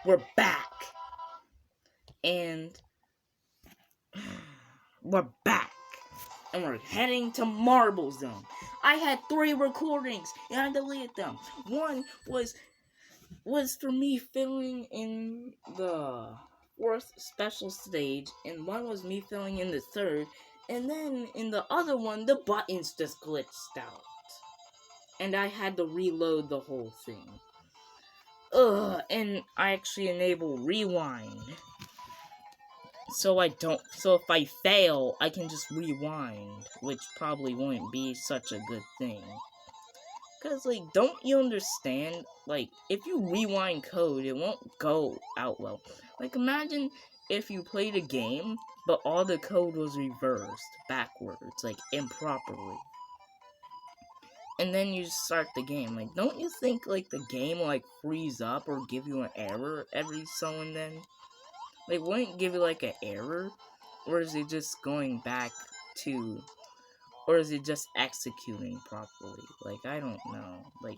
we're back. And we're back. And we're heading to Marble Zone. I had 3 recordings and I deleted them. One was for me filling in the 4th special stage, and one was me filling in the 3rd, and then in the other one, the buttons just glitched out. And I had to reload the whole thing. And I actually enable rewind. So if I fail, I can just rewind, which probably wouldn't be such a good thing. Cause, like, don't you understand? Like, if you rewind code, it won't go out well. Like, imagine if you played a game, but all the code was reversed, backwards, like, improperly. And then you start the game. Like, don't you think, like, the game will, like, freeze up or give you an error every so and then? Like, wouldn't it give you, like, an error? Or is it just going back to... Or is it just executing properly? Like, I don't know. Like,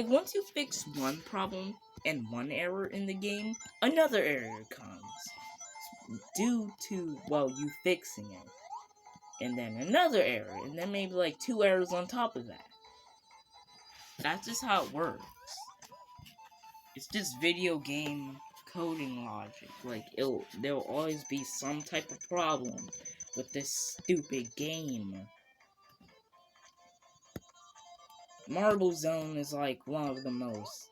once you fix one problem and one error in the game, another error comes. Due to, well, you fixing it. And then another error. And then maybe, like, 2 errors on top of that. That's just how it works. It's just video game coding logic. Like, there'll always be some type of problem with this stupid game. Marble Zone is like one of the most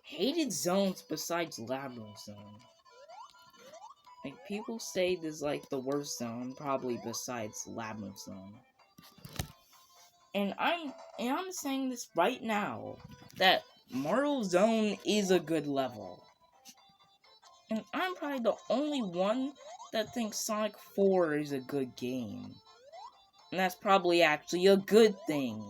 hated zones besides Labyrinth Zone. Like, people say this is like the worst zone, probably besides Labyrinth Zone. And I'm saying this right now, that Marble Zone is a good level. And I'm probably the only one that thinks Sonic 4 is a good game. And that's probably actually a good thing.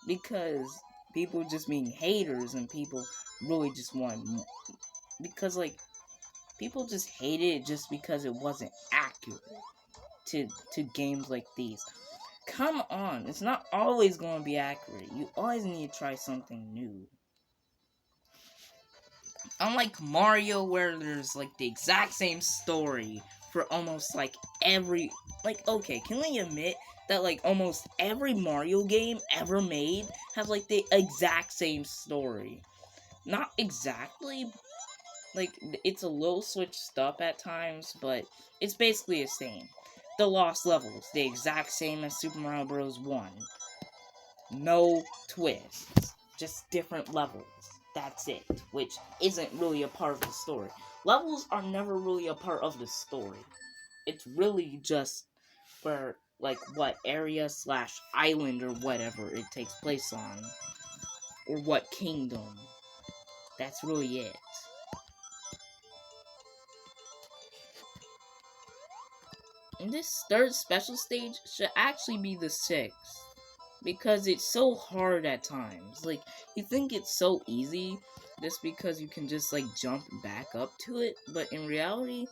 Because people just being haters and people really just want... Because, like, people just hated it just because it wasn't accurate to games like these. Come on, it's not always going to be accurate. You always need to try something new. Unlike Mario, where there's, like, the exact same story for almost, like, every... Like, okay, can we admit that, like, almost every Mario game ever made has, like, the exact same story? Not exactly. Like, it's a little switched up at times, but it's basically the same. The Lost Levels, the exact same as Super Mario Bros. 1. No twists. Just different levels. That's it. Which isn't really a part of the story. Levels are never really a part of the story. It's really just for, like, what area / island or whatever it takes place on. Or what kingdom. That's really it. And this 3rd special stage should actually be the 6th. Because it's so hard at times. Like, you think it's so easy just because you can just, like, jump back up to it. But in reality,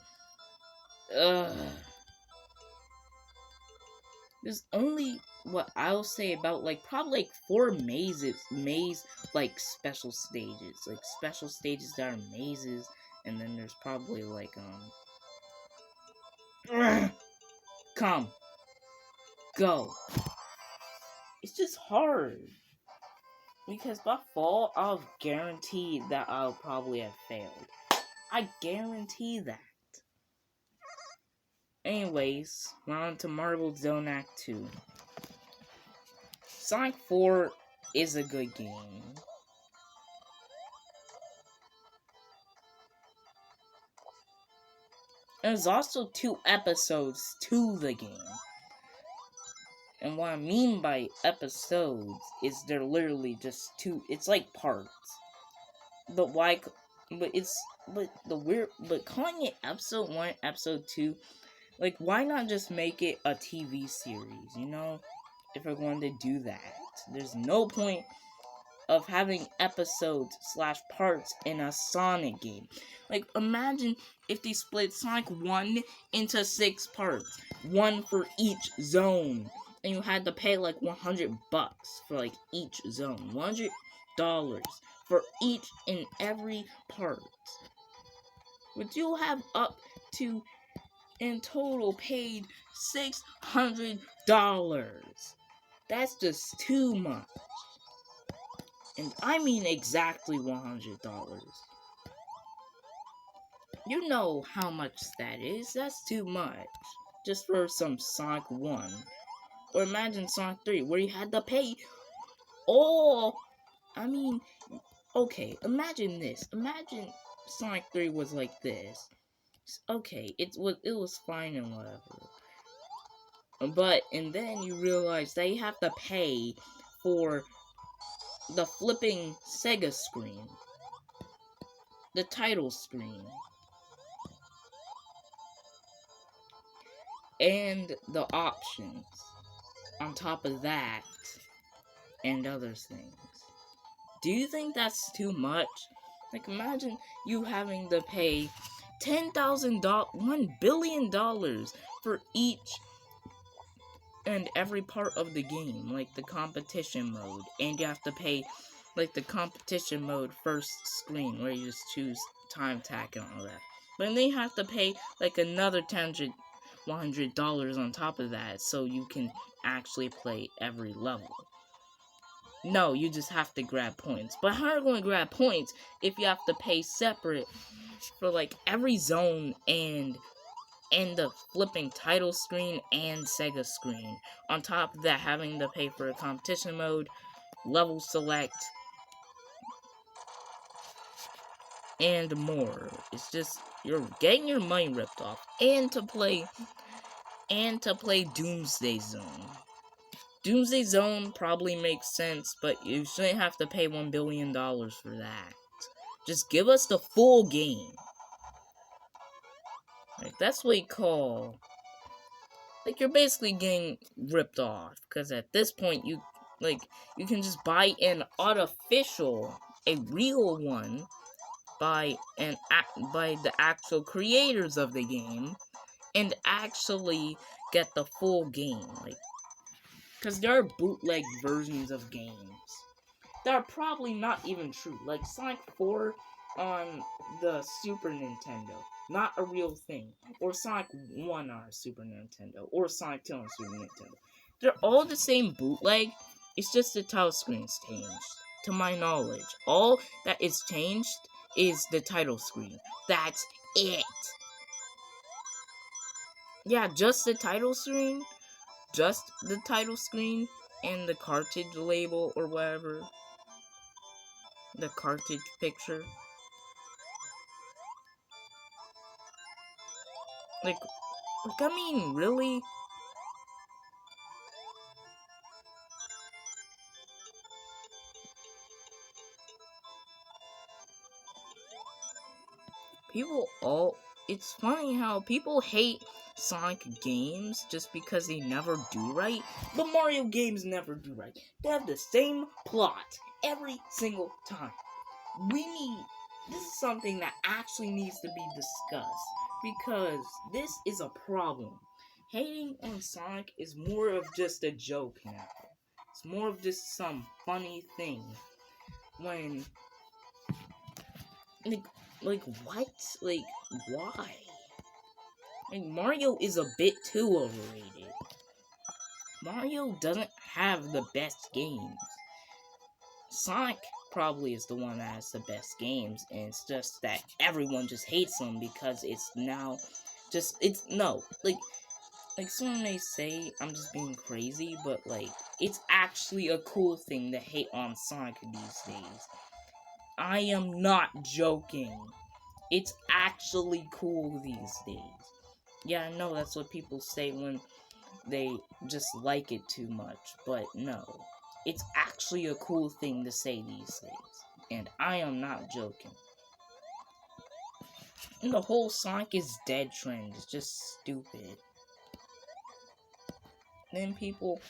there's only, what I'll say about, like, probably, like, 4 maze, like, special stages. Like, special stages that are mazes. And then there's probably, like, come. Go. It's just hard. Because by fall, I'll guarantee that I'll probably have failed. I guarantee that. Anyways, we're on to Marble Zone Act 2. Sonic 4 is a good game. And there's also 2 episodes to the game. And what I mean by episodes is they're literally just 2, it's like parts. But why, but calling it episode 1, episode 2, like, why not just make it a TV series, you know? If we're going to do that. There's no point of having episodes / parts in a Sonic game. Like, imagine if they split Sonic 1 into 6 parts. 1 for each zone. And you had to pay, like, $100 for, like, each zone. $100 for each and every part. But you'll have up to, in total, paid $600. That's just too much. And I mean exactly $100. You know how much that is. That's too much. Just for some Sonic 1. Or imagine Sonic 3, where you had to pay all... I mean, okay, imagine this. Imagine Sonic 3 was like this. Okay, it was fine and whatever. And then you realize that you have to pay for the flipping Sega screen. The title screen. And the options. On top of that. And other things. Do you think that's too much? Like, imagine you having to pay $10,000, $1 billion for each and every part of the game, like the competition mode, and you have to pay, like, the competition mode first screen, where you just choose time attack and all that. But then you have to pay, like, another $100 on top of that, so you can actually play every level. No, you just have to grab points. But how are you going to grab points if you have to pay separate for, like, every zone and the flipping title screen and Sega screen? On top of that, having to pay for a competition mode, level select, and more. It's just, you're getting your money ripped off. And to play Doomsday Zone. Doomsday Zone probably makes sense, but you shouldn't have to pay $1 billion for that. Just give us the full game. Like, that's what you call... Like, you're basically getting ripped off. Because at this point, you can just buy an artificial, a real one, by the actual creators of the game, and actually get the full game. Like, because there are bootleg versions of games that are probably not even true. Like Sonic 4 on the Super Nintendo, not a real thing. Or Sonic 1 on a Super Nintendo. Or Sonic 2 on a Super Nintendo. They're all the same bootleg. It's just the title screen's changed. To my knowledge. All that is changed is the title screen. That's it. Yeah, just the title screen. Just the title screen and the cartridge label or whatever. The cartridge picture. Like, I mean, really? It's funny how people hate Sonic games just because they never do right, but Mario games never do right. They have the same plot every single time. This is something that actually needs to be discussed, because this is a problem. Hating on Sonic is more of just a joke now. It's more of just some funny thing. When, like what? Like, why? Like, Mario is a bit too overrated. Mario doesn't have the best games. Sonic probably is the one that has the best games, and it's just that everyone just hates him because it's now just, like someone may say I'm just being crazy, but like, it's actually a cool thing to hate on Sonic these days. I am not joking. It's actually cool these days. Yeah, I know that's what people say when they just like it too much, but no. It's actually a cool thing to say these days. And I am not joking. And the whole Sonic is dead trend is just stupid. Then people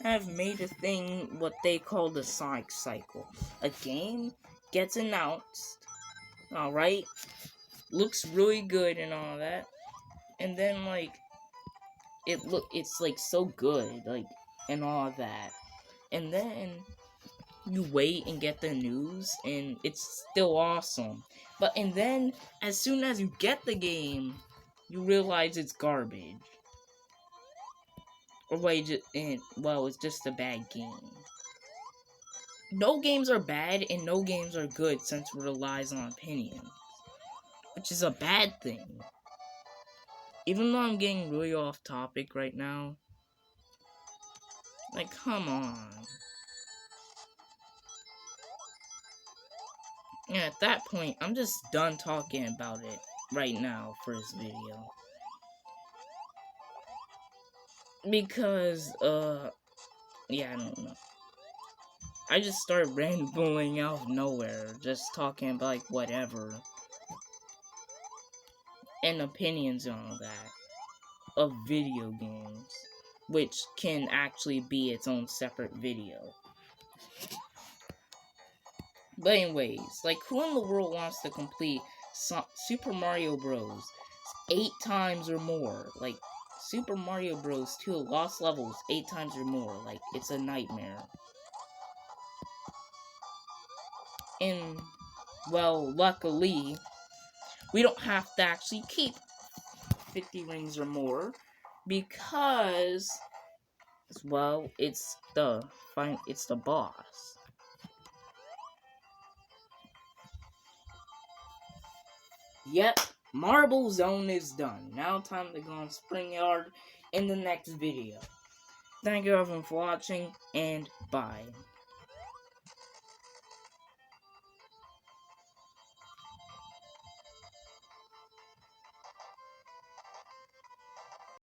have made a thing what they call the Sonic cycle. A game gets announced, alright, looks really good and all that, and then like it's like so good, like, and all that, and then you wait and get the news, and it's still awesome. And then, as soon as you get the game, you realize it's garbage. Or wait, it's just a bad game. No games are bad, and no games are good since it relies on opinion. Which is a bad thing. Even though I'm getting really off topic right now. Like, come on. And at that point, I'm just done talking about it right now for this video. Because, yeah, I don't know. I just started rambling out of nowhere, just talking about, like, whatever. And opinions and all that. Of video games. Which can actually be its own separate video. But anyways, like, who in the world wants to complete Super Mario Bros. 8 times or more? Like, Super Mario Bros. 2 Lost Levels 8 times or more. Like, it's a nightmare. And, well, luckily, we don't have to actually keep 50 rings or more. Because, well, it's the boss. Yep, Marble Zone is done. Now time to go on Spring Yard in the next video. Thank you everyone for watching, and bye.